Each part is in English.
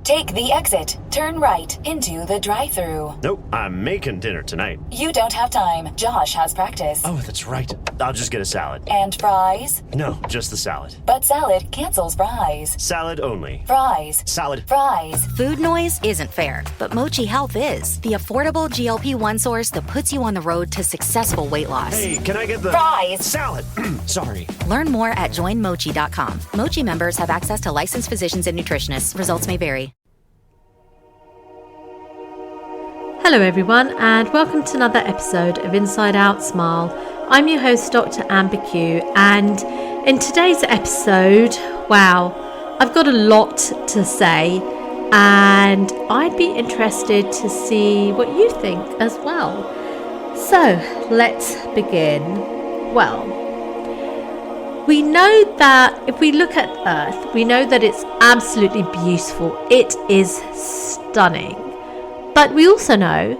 Take the exit. Turn right into the drive-thru. Nope, I'm making dinner tonight. You don't have time. Josh has practice. Oh, that's right. I'll just get a salad. And fries? No, just the salad. But salad cancels fries. Salad only. Fries. Salad. Fries. Food noise isn't fair, but Mochi Health is. The affordable GLP-1 source that puts you on the road to successful weight loss. Hey, can I get the... Fries. Salad. Sorry. Learn more at joinmochi.com. Mochi members have access to licensed physicians and nutritionists. Results may vary. Hello everyone, and welcome to another episode of Inside Out Smile. I'm your host, Dr. Amber Q, and in today's episode, wow, I've got a lot to say, and I'd be interested to see what you think as well. So, let's begin. Well, we know that if we look at Earth, we know that it's absolutely beautiful. It is stunning. But we also know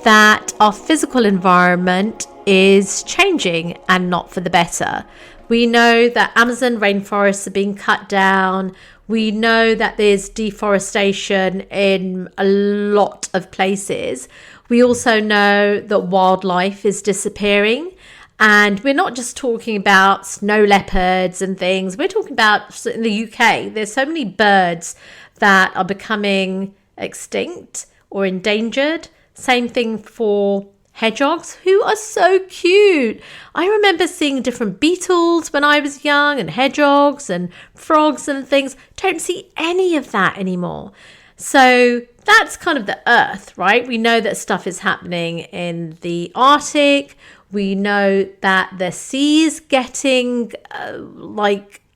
that our physical environment is changing and not for the better. We know that Amazon rainforests are being cut down. We know that there's deforestation in a lot of places. We also know that wildlife is disappearing. And we're not just talking about snow leopards and things. We're talking about in the UK, there's so many birds that are becoming extinct or endangered. Same thing for hedgehogs, who are so cute. I remember seeing different beetles when I was young, and hedgehogs and frogs and things. Don't see any of that anymore. So that's kind of the Earth, right? We know that stuff is happening in the Arctic. We know that the sea's getting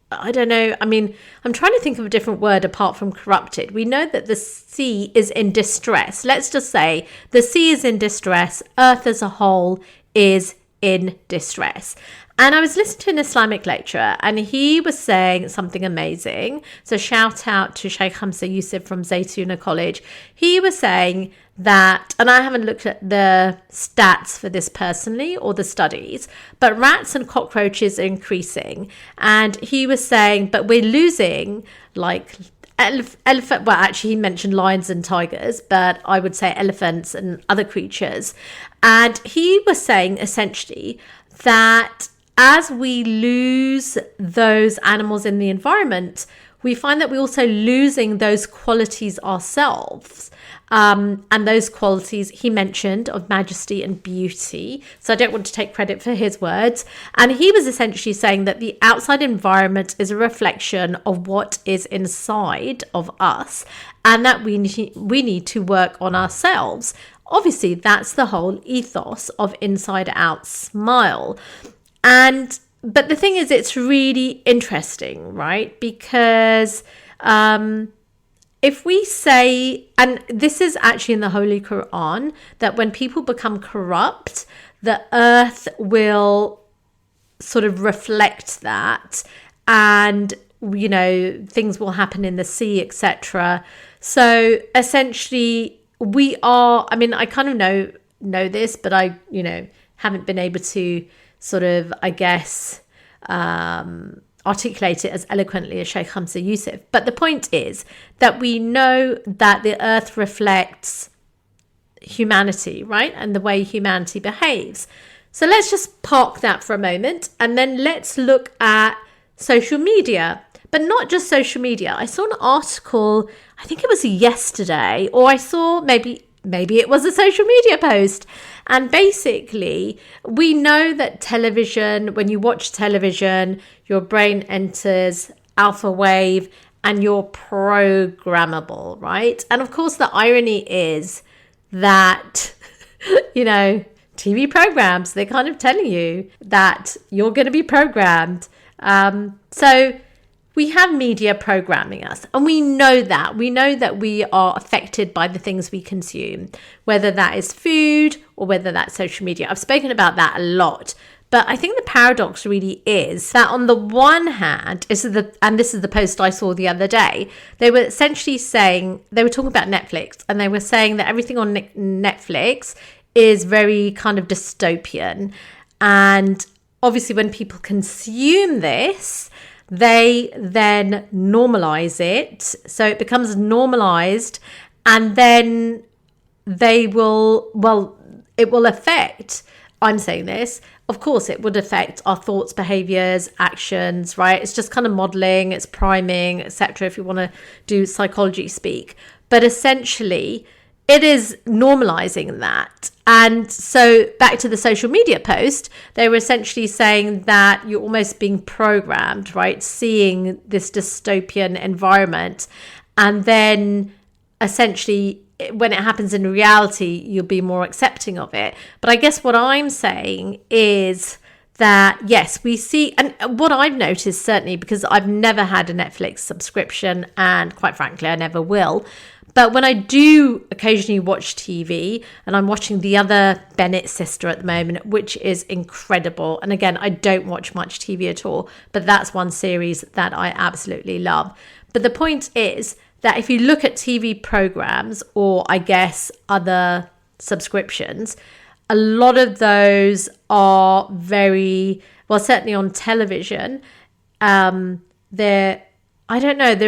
I don't know. I mean, I'm trying to think of a different word apart from corrupted. We know that the sea is in distress. Let's just say the sea is in distress. Earth as a whole is in distress. And I was listening to an Islamic lecturer, and he was saying something amazing. So shout out to Sheikh Hamza Yusuf from Zaytuna College. He was saying that, and I haven't looked at the stats for this personally or the studies, but rats and cockroaches are increasing. And he was saying, but we're losing like elephant. Well, actually, he mentioned lions and tigers, but I would say elephants and other creatures. And he was saying essentially that as we lose those animals in the environment, we find that we're also losing those qualities ourselves. And those qualities he mentioned of majesty and beauty. So I don't want to take credit for his words. And he was essentially saying that the outside environment is a reflection of what is inside of us, and that we need to work on ourselves. Obviously, that's the whole ethos of Inside Out Smile. But the thing is, it's really interesting, right? Because if we say, and this is actually in the Holy Quran, that when people become corrupt, the earth will sort of reflect that, and, you know, things will happen in the sea, etc. So essentially, we are, I mean, I kind of know this, but I, haven't been able to sort of, I guess, articulate it as eloquently as Sheikh Hamza Yusuf. But the point is that we know that the earth reflects humanity, right? And the way humanity behaves. So let's just park that for a moment, and then let's look at social media. But not just social media. I saw an article, I think it was yesterday, or I saw maybe it was a social media post. And basically, we know that television, when you watch television, your brain enters alpha wave and you're programmable, right? And of course, the irony is that, TV programs, they're kind of telling you that you're going to be programmed. So we have media programming us, and we know that. We know that we are affected by the things we consume, whether that is food or whether that's social media. I've spoken about that a lot. But I think the paradox really is that on the one hand, this is the post I saw the other day, they were essentially saying, they were talking about Netflix, and they were saying that everything on Netflix is very kind of dystopian. And obviously when people consume this, they then normalize it. So it becomes normalized, and then it will affect, I'm saying this, of course it would affect our thoughts, behaviors, actions, right? It's just kind of modeling, it's priming, etc., if you want to do psychology speak. But essentially, it is normalizing that. And so back to the social media post, they were essentially saying that you're almost being programmed, right? Seeing this dystopian environment. And then essentially, when it happens in reality, you'll be more accepting of it. But I guess what I'm saying is that, yes, we see, and what I've noticed, certainly, because I've never had a Netflix subscription, and quite frankly, I never will. But when I do occasionally watch TV, and I'm watching The Other Bennett Sister at the moment, which is incredible. And again, I don't watch much TV at all, but that's one series that I absolutely love. But the point is that if you look at TV programs, or I guess other subscriptions, a lot of those are very, well, certainly on television, there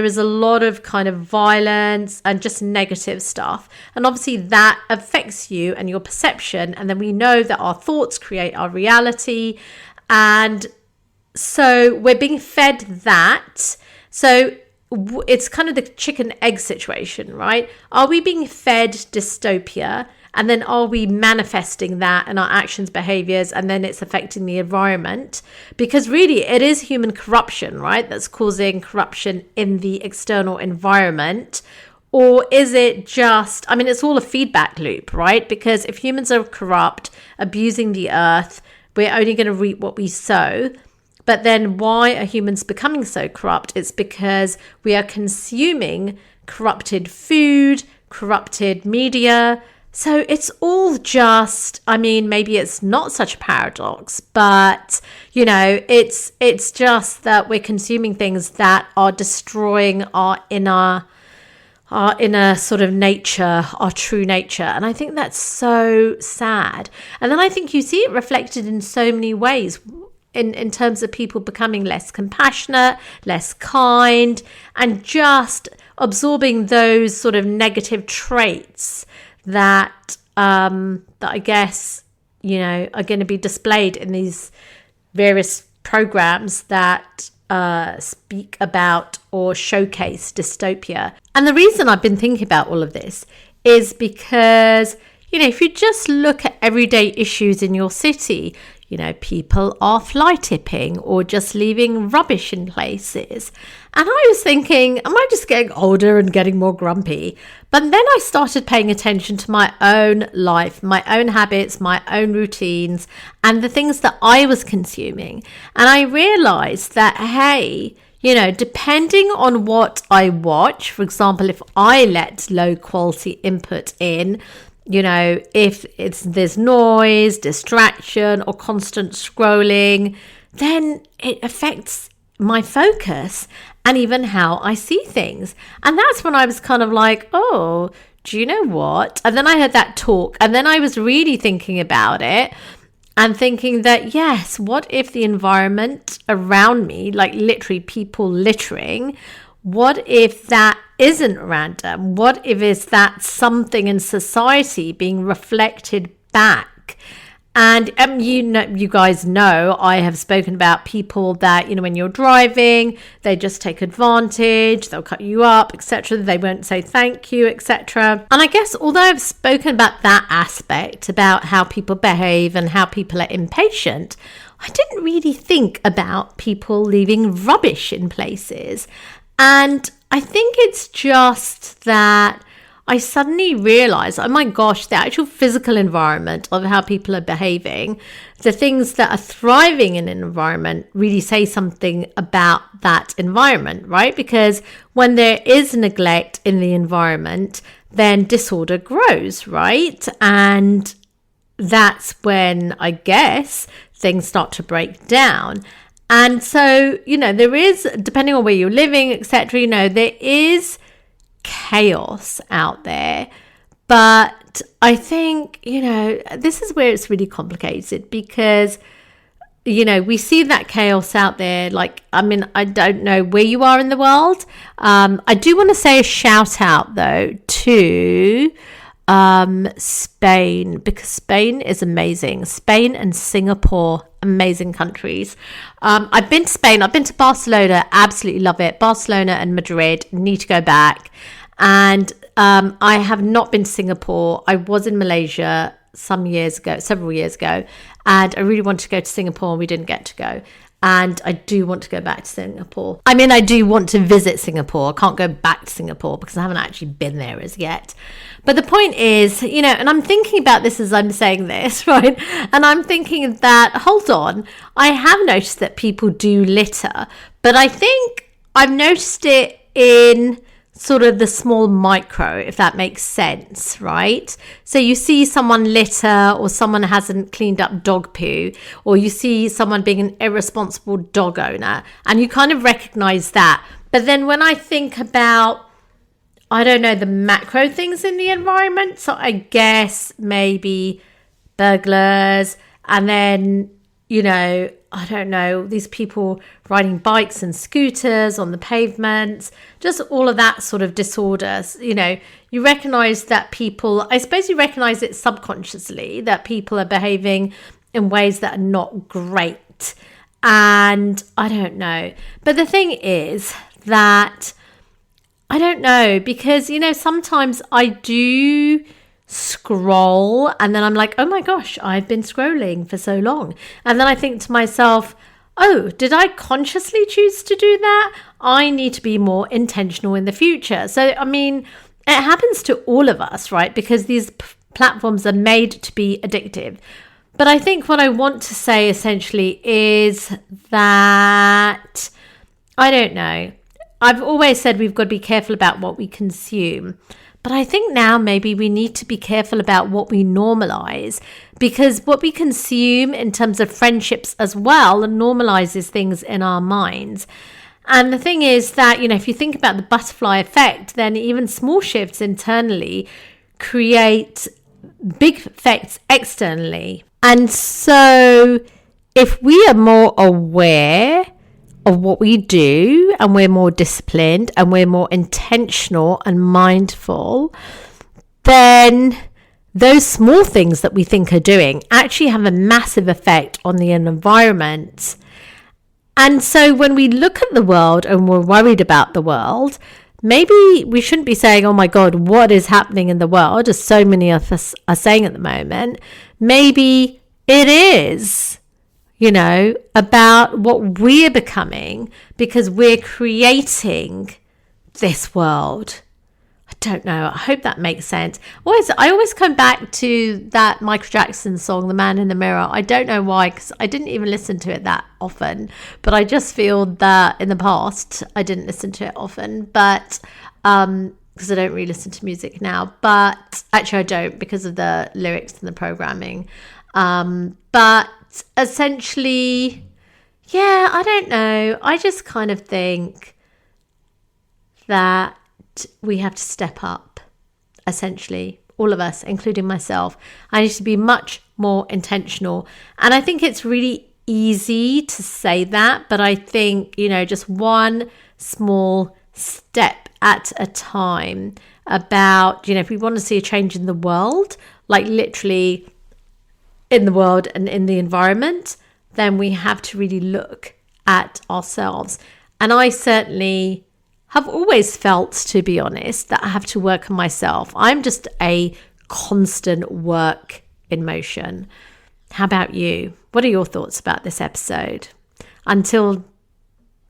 is a lot of kind of violence and just negative stuff. And obviously that affects you and your perception. And then we know that our thoughts create our reality. And so we're being fed that. So it's kind of the chicken egg situation, right? Are we being fed dystopia? And then are we manifesting that in our actions, behaviors, and then it's affecting the environment? Because really it is human corruption, right? That's causing corruption in the external environment. Or is it just, I mean, it's all a feedback loop, right? Because if humans are corrupt, abusing the earth, we're only going to reap what we sow. But then why are humans becoming so corrupt? It's because we are consuming corrupted food, corrupted media. So it's all just, I mean, maybe it's not such a paradox, but, you know, it's just that we're consuming things that are destroying our inner sort of nature, our true nature. And I think that's so sad. And then I think you see it reflected in so many ways. In terms of people becoming less compassionate, less kind, and just absorbing those sort of negative traits that I guess, you know, are going to be displayed in these various programs that speak about or showcase dystopia. And the reason I've been thinking about all of this is because, you know, if you just look at everyday issues in your city, you know, people are fly tipping or just leaving rubbish in places. And I was thinking, am I just getting older and getting more grumpy? But then I started paying attention to my own life, my own habits, my own routines, and the things that I was consuming. And I realized that, hey, you know, depending on what I watch, for example, if I let low quality input in, you know, if there's noise, distraction, or constant scrolling, then it affects my focus and even how I see things. And that's when I was kind of like, oh, do you know what? And then I heard that talk, and then I was really thinking about it and thinking that, yes, what if the environment around me, like literally people littering, what if that isn't random? What if it's that something in society being reflected back? And you guys know, I have spoken about people that, you know, when you're driving, they just take advantage, they'll cut you up, etc. They won't say thank you, etc. And I guess although I've spoken about that aspect, about how people behave and how people are impatient, I didn't really think about people leaving rubbish in places. And I think it's just that I suddenly realized, oh my gosh, the actual physical environment of how people are behaving, the things that are thriving in an environment really say something about that environment, right? Because when there is neglect in the environment, then disorder grows, right? And that's when, I guess, things start to break down. And so, you know, there is, depending on where you're living, etc., you know, there is chaos out there. But I think, you know, this is where it's really complicated because, we see that chaos out there. Like, I mean, I don't know where you are in the world. I do want to say a shout out though to Spain, because Spain is amazing. Spain and Singapore, amazing countries. I've been to Spain. I've been to Barcelona. Absolutely love it. Barcelona and Madrid. Need to go back. And I have not been to Singapore. I was in Malaysia several years ago, and I really wanted to go to Singapore and we didn't get to go. And I do want to go back to Singapore. I mean, I do want to visit Singapore. I can't go back to Singapore because I haven't actually been there as yet. But the point is, and I'm thinking about this as I'm saying this, right? And I'm thinking that, hold on, I have noticed that people do litter, but I think I've noticed it in sort of the small micro, if that makes sense, right? So you see someone litter, or someone hasn't cleaned up dog poo, or you see someone being an irresponsible dog owner, and you kind of recognize that. But then when I think about, I don't know, the macro things in the environment, so I guess maybe burglars, and then, I don't know, these people riding bikes and scooters on the pavements, just all of that sort of disorders. You recognize that people, I suppose you recognize it subconsciously, that people are behaving in ways that are not great. And I don't know. But the thing is that I don't know, because, sometimes I do scroll and then I'm like, oh my gosh, I've been scrolling for so long, and then I think to myself, oh, did I consciously choose to do that? I need to be more intentional in the future. So I mean, it happens to all of us, right? Because these platforms are made to be addictive. But I think what I want to say essentially is that, I don't know, I've always said we've got to be careful about what we consume. But I think now maybe we need to be careful about what we normalize, because what we consume in terms of friendships as well normalizes things in our minds. And the thing is that, if you think about the butterfly effect, then even small shifts internally create big effects externally. And so if we are more aware of what we do, and we're more disciplined, and we're more intentional and mindful, then those small things that we think are doing actually have a massive effect on the environment. And so when we look at the world and we're worried about the world, maybe we shouldn't be saying, oh my God, what is happening in the world, as so many of us are saying at the moment. Maybe it is, about what we're becoming, because we're creating this world. I don't know. I hope that makes sense. I always come back to that Michael Jackson song, The Man in the Mirror. I don't know why, because I didn't even listen to it that often, but I just feel that in the past I didn't listen to it often, but because I don't really listen to music now. But actually I don't, because of the lyrics and the programming. But essentially, yeah, I don't know. I just kind of think that we have to step up, essentially, all of us, including myself. I need to be much more intentional. And I think it's really easy to say that, but I think, just one small step at a time about, if we want to see a change in the world, like literally in the world and in the environment, then we have to really look at ourselves. And I certainly have always felt, to be honest, that I have to work on myself. I'm just a constant work in motion. How about you? What are your thoughts about this episode? Until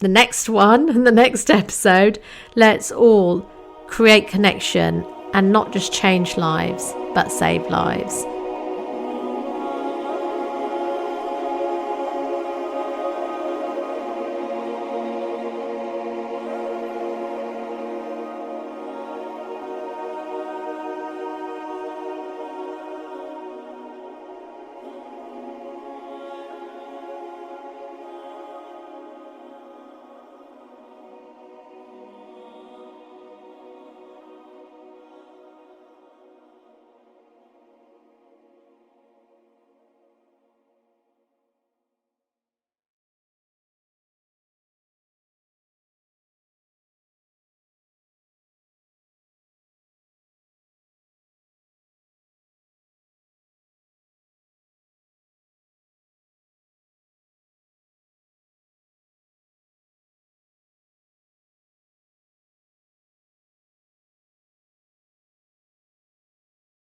the next one and the next episode, let's all create connection and not just change lives, but save lives.